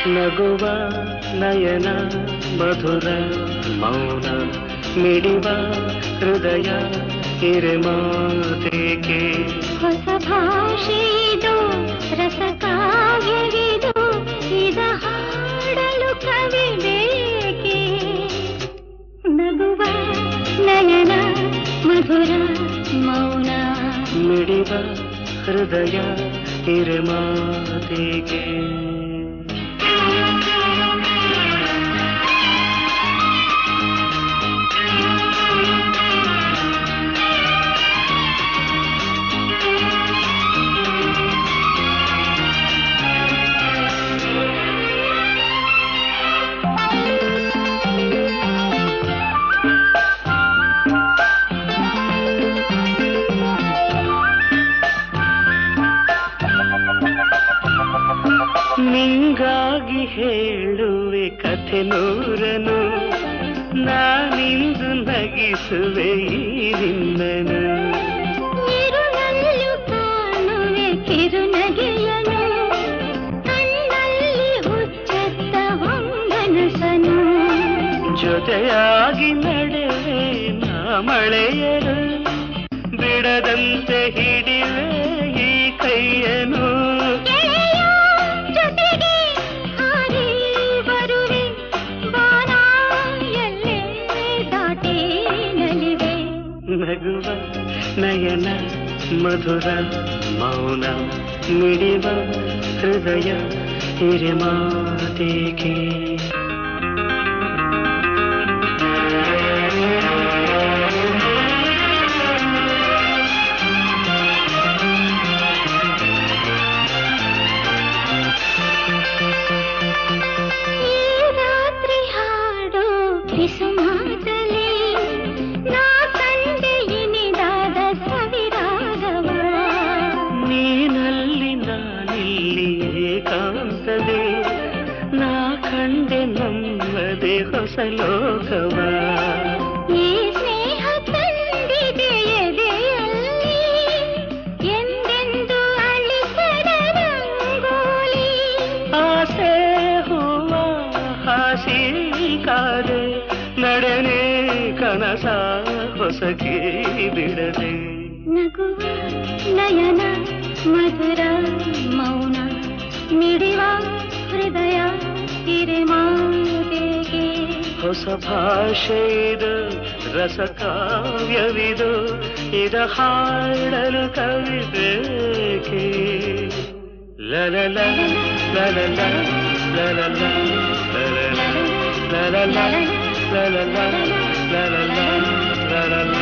ನಗುವ ನಯನ ಮಧುರ ಮೌನ ಮಿಡಿವ ಹೃದಯ ಹಿರೆಮಾತೆಗೆ ಹೊಸ ಭಾಷೆದು ರಸ ಕಾವ್ಯವಿದು ಇದ ಹಾಡಲು ಕವಿ ಬೇಕೆ ನಗುವ ನಯನ ಮಧುರ ಮೌನ ಮಿಡಿವ ಹೃದಯ ಹಿರೆಮಾತೆಗೆ ನಿಂಗಾಗಿ ಹೇಳುವೆ ಕಥೆ ನೂರನು ನಾನಿಂದು ನಗಿಸುವೆ ಈ ನಿನ್ನನು ಇರುಳಲ್ಲೂ ಕಾಣುವೆ ಕಿರುನಗೆಯನು ಕಣ್ಣಲ್ಲಿ ಹುಚ್ಚೆತ್ತ ಹೊಂಗನಸನು ಜೊತೆಯಾಗಿ ನಡೆವೆ ನಾ ಮಳೆಯರು ಬಿಡದಂತೆ ಹಿಡಿವೆ ಈ ಕೈಯನು ನಗುವ ನಯನ ಮಧುರ ಮೌನ ಮಿಡಿವ ಹೃದಯ ಹಿರೆಮಾತೆಗೆ ಈ ರಾತ್ರಿ ಹಾಡು ಕಿಸುಮಾತಲಿ ಏಕಾಂತದೆ ನಾ ಕಂಡೆ ನಮ್ಮದೆ ಹೊಸ ಲೋಕವ ಈ ಸ್ನೇಹ ತಂದಿದೆ ಎದೆಯಲ್ಲಿ ಎಂದೆಂದು ಅಳಿಸದ ರಂಗೋಲಿ ಆಸೆ ಹೂವ ಹಾಸಿ ಕಾದೆ ನಡೆನೆ ಕನಸ ಹೊಸಕಿ ಬಿಡದೆ ನಗುವ ನಯನ ಮಧುರ ಮೌನ ಮಿಡಿವ ಹೃದಯ ಹಿರೆಮಾತೆಗೆ ಹೊಸ ಭಾಷೆದು ರಸ ಕಾವ್ಯವಿದು ಇದ ಹಾಡಲು ಕವಿ ಬೇಕೆ ಲಲಲ ಲಲಲ ಲಲಲ ಲಲಲ ಲಲಲ ಲಲಲ ಲಲಲ ಲಲಲ